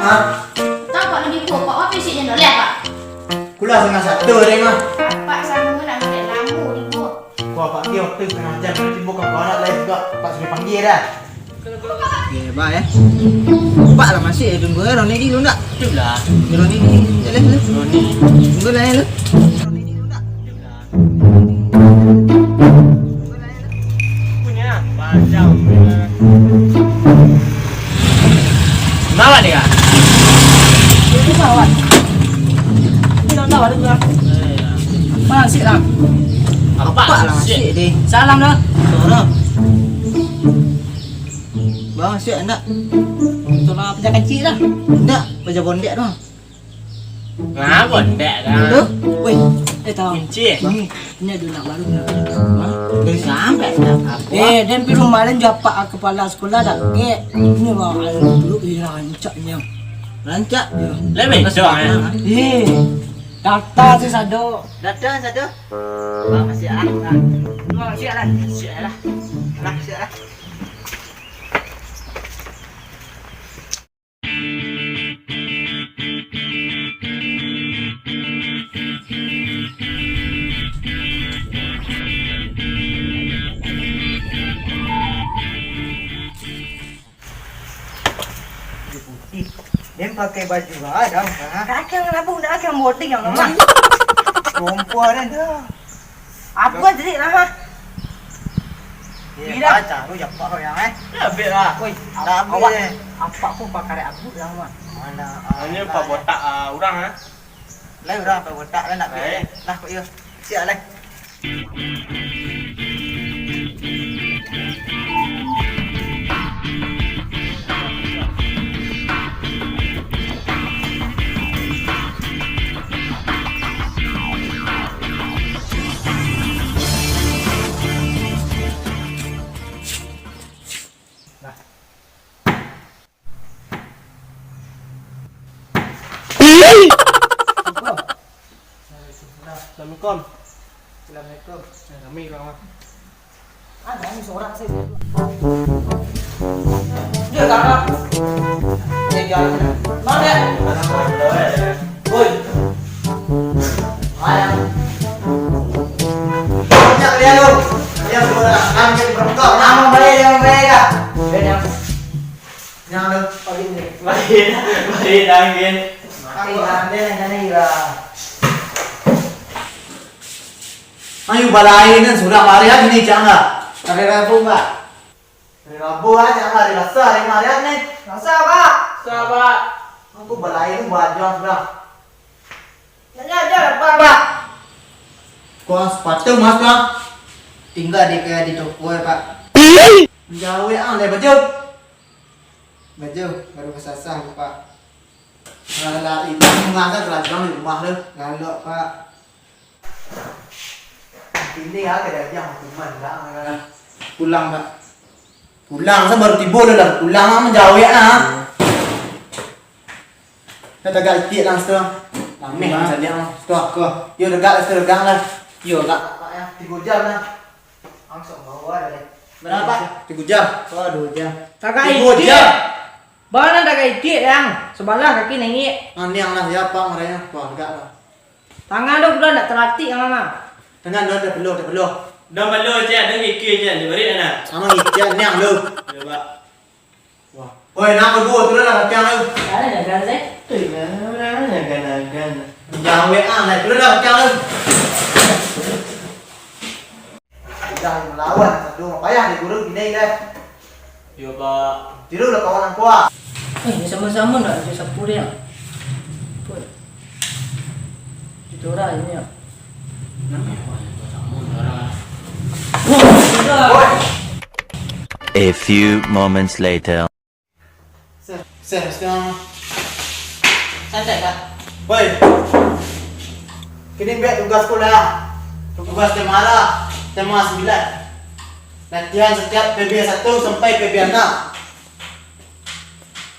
ha? Tak Pak lebih kurang Pak apa sih dia nak lihat Pak? Kulah setengah satu ring mah. Pak sama nak balik lama ni Bu. Wah Pak dia waktu setengah jam nanti bukan kau nak lain juga. Pak sudah panggil dah. Okey, bye ya. Pak lah masih tunggu Roni dulu nak. Itulah. Roni ni. Jalan dulu. Roni. Tunggu lain dulu. Roni dulu nak. Punya panjang. Bawa dia. Ini bawa. Ini nak bawa dia. Masih lah. Apa lah masih deh. Salam dah. Sana. Bang, siap nak? Itulah pejak kecil dah. Nak, baca bondek doang. Ngah bondek dah. Tu? Weh, tahu. Kunci. Ini ada nak baru nak. Dari sampai nak apa? Dan pergi rumah lain japa kepala sekolah dah. Ini bawa dulu rancaknya. Rancak. Lebih jauh. Data si sado. Datang satu. Bang, masih ah. Siap lah. Siap lah. Lah, siap lah. Dia pakai baju ada ha. Akan kenapa nak akan boting yang lama? Perempuan dah. Apa jadi lama? Dia baca tu jumpa kau yang Lebih lah. Woi, Dah habis awak eh. apa pun pakai aku lama. Mana Hanya pak botak orang ah. Lai orang apa botak lah nak Lai. pergi. Lah kau yo. Siap lai. Assalamualaikum. Assalamualaikum. Kami orang. Ada ni seorang saya. Dia kakak. Dia jalan. Mana? Oi. Ayam. Banyak dia lu. Dia sudah ambil berengkau. Nama balik dia mereka. Dia yang lu pagi ni. Baik angin. Mati ande nani lah. Ayo balai nan sudah mari hari ni jangan. Hari Rabu enggak? Hari Rabu aja hari Selasa hari mari ni. Selasa Pak. Sahabat. Aku balai tu buat jual sudah. Nanya aja Pak. Kau sepatu mas Pak. Tinggal di kayak di toko ya Pak. Jauh ya le baju. Baju baru kesasar Pak. Kalau itu mengangkat kerajaan di rumah tu. Kalau Pak. Ini ya kerajaan teman dah. Pulang Pak. Pulang saya baru tiba dah. Pulang ah menjauh ya ah. Kita ganti langsung. Lama saja ah. Tuh ke. Yo dekat lah. Yo tak. Pak ya 3 jam lah. Langsung bawa dah. Berapa? 3 jam. Oh 2 jam. Kakak 3 idik. jam. Bana dah kaki idik yang sebelah kaki naik. Ini yang lah siapa mereka? Wah dekat lah. Tangan tu bukan nak terlatih yang mama. Dengan dah perlu. Dah malu je, dah mikir je, dia beri mana? Sama ikan yang lu. Ya pak. Wah. Oi nak berdua tu lah kacang lu. Ada dah saya. Nagan. Jangan WA lah tu lah kacang lu. Jangan melawan. Aduh payah di guru gini dah. Ya pak. Tidur lah kawan aku ah. Sama-sama nak ada sapu dia. Apa? Itu orang ini ya. A few moments later. Sekarang. Santai Kak. Woi. Kini buat tugas sekolah. Tugas temara. Tema 9. Latihan setiap PB 1 sampai PB 6.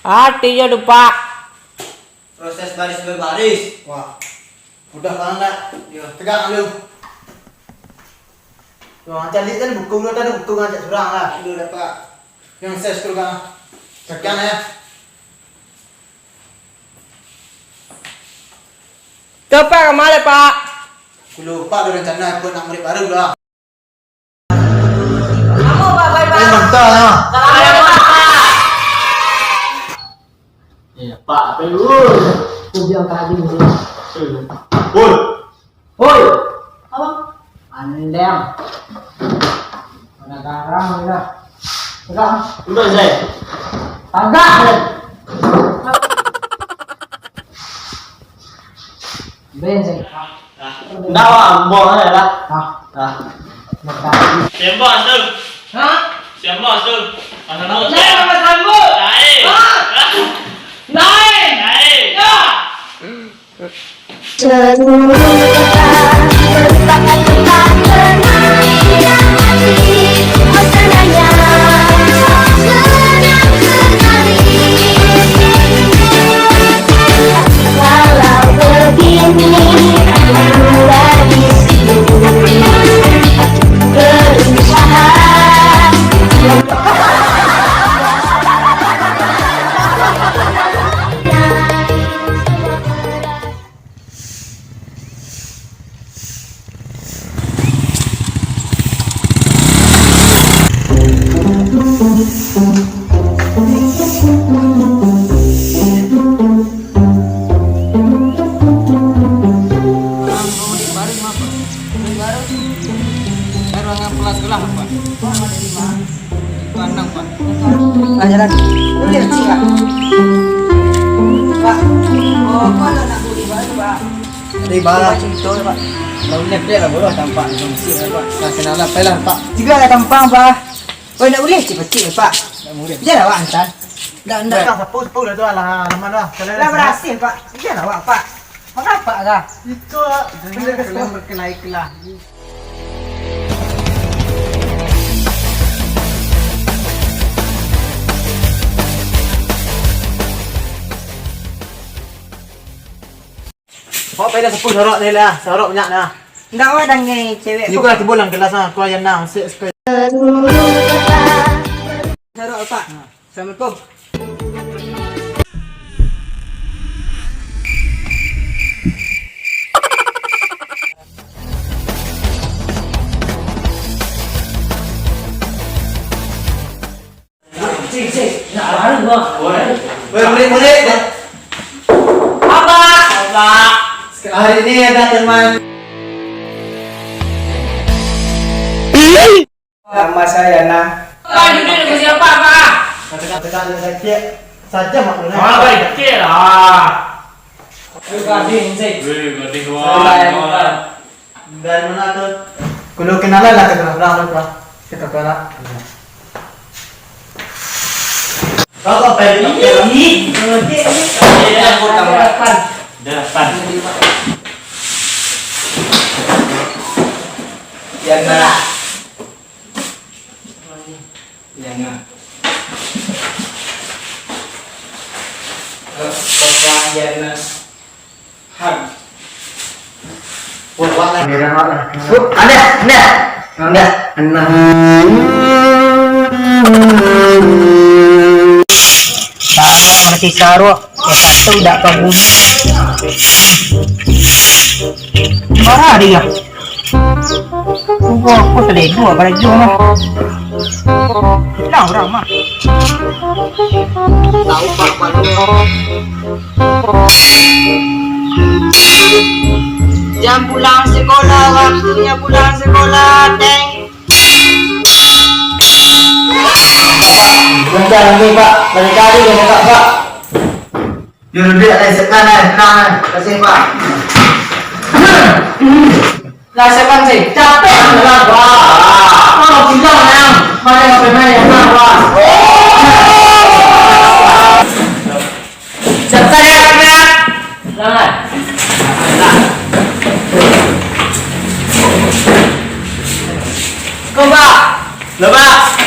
Artinya lupa. Proses baris berbaris. Wah. Udah kan enggak? Ya, tegak lu. Tuh, cari kan buku lu tadi buku ngajak surang lah. Dulu dapat. Yang saya suruh kan. Sekian ya. Cepat kemana Pak? Aku lupa ada rencana aku nak murid baru dah. Kamu Pak, bye-bye. Mantap lah. Ya Pak, perlu. Aku bilang tadi ni. Woi. Hoi, Abang, andem. Mana garang dah. Garang. Udah saya. Tagak. Bensin. Dah buang aja lah. Ah, makasih. Sembah tu. Hah? Sembah tu. Mana nak? Saya Mas Rambo. Naik. Naik. Naik. Ya. Seluruh kota merupakan tempat bermain hati. Suasananya senang sekali. Walau begini, mulai di sini berusaha. Ruangan kelas kelas Pak. Pandang Pak. Pelajaran. Boleh sih Pak. Pak. Oh, kalau nak beli baru Pak. Dari bawah. Betul Pak. Kalau ni dia lah bodoh tampak mesti Pak. Nak kenal lah pelan Pak. Juga ada tampang Pak. Oh, nak boleh cepat-cepat Pak. Tak boleh. Jangan awak hantar. Ndak. Sepuluh dah tu lah. Lama dah. Dah berhasil Pak. Jangan awak Pak. Mengapa kah? Itu kelam berkelai-kelah. Kau pada 10 sorok ni lah. Sorok banyak dah. Ndak awak dah ngai cewek. Juga lah timbul dalam kelas lah. Kau yang nang. Seluruh kota Sarok Pak. Assalamualaikum. Cik. Nak baru gua. Murid-murid. Apa? Hari ini ada teman. Nama saya Nah. Ini dengan siapa Pak? Kata-kata saja maknanya. Ah, baik kecil lah. Terima kasih Cik. Berarti kawan. Dari mana tu? Kalau kenalan lah kita orang lupa. Kita kenalan. Kau apa ini? Aku tambah. Depan. Jangan. Jangan. Orang jangan. Hak. Buat lah. Ada. Saya masih saruk. Ya tak tahu tak kamu. Marah dia. Aku sedih dua pada jom. Dah orang mah. Tahu pak pak. Jam pulang sekolah, waktunya pulang sekolah, Teng. Bentar lagi pak. Balik kali dia nak pak. Juru dia ada sekarang. Tenang. Kasih pak. Rasakan sih, capek lah pak. Kalau bilang yang mana yang bermain yang apa? Cepat ya nak. Jangan. Coba. Lepas.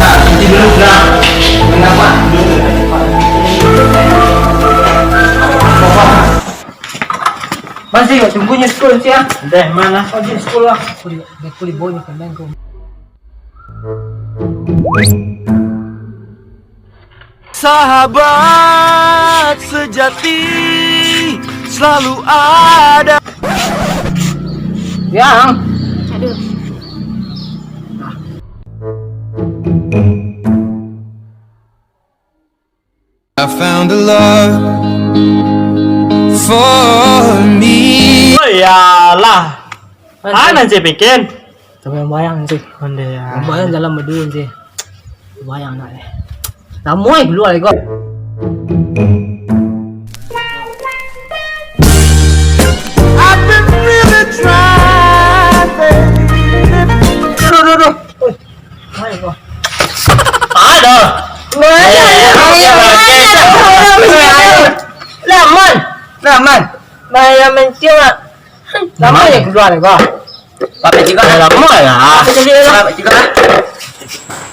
Nanti dulu pulang. Kenapa? Masih kau tunggunya sekolah sih ya? Deh mana? Oh di sekolah. Kulit bonyo kembang kau. Sahabat sejati selalu ada. Yang Aduh. I found a love for me. Oh iyalah. Mana sih bikin? Coba yang bayang sih. Onde ya. Yang bayang jalan berdua sih. Bayang nak eh. Namoy keluar kau. I've been really trying, baby. Duh. Mai kau. Ada. Laman. Maya mencium. Lama ya keluar kau. Pakai juga lama ya. Pakai juga.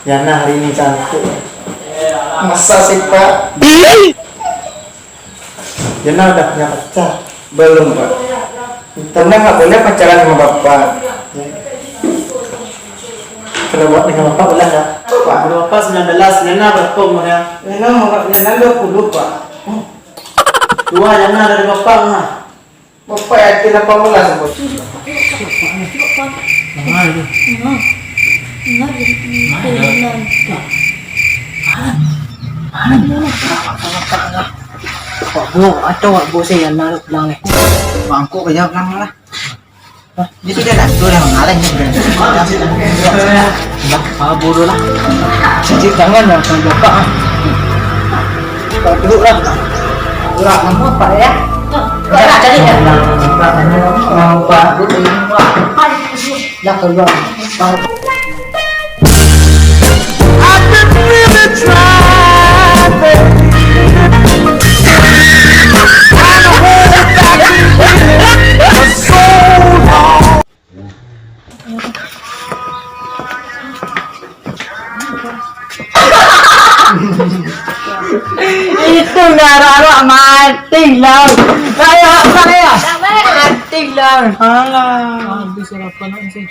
Yana hari ini cantik. Masa sih Pak? Yana udah punya pacar? Belum Pak. Karena nggak boleh pacaran sama Bapak. Kalau buat dengan Bapak boleh nggak? Pak, kalau Bapak 19, Yana berapa umurnya? Yana 20 Pak. Dua Yana dari Bapak mah. Bapak yakin 18 Pak. Bu, atau bu saya naruh pulang eh. Bangku kaya lang lah. Di sini lah, tu yang ngalang ni. Bodoh lah. Cici jangan lah sama bapak. Kau duduk lah. Gerak kamu apa ya? Gerak jadi ya. Pak, duduk ni pak. Dah keluar. I've been really trying, baby. Trying to hold back these feelings for so long. Itu nara mati lah. Saya mati lah. Alah. Habis sarapan sih.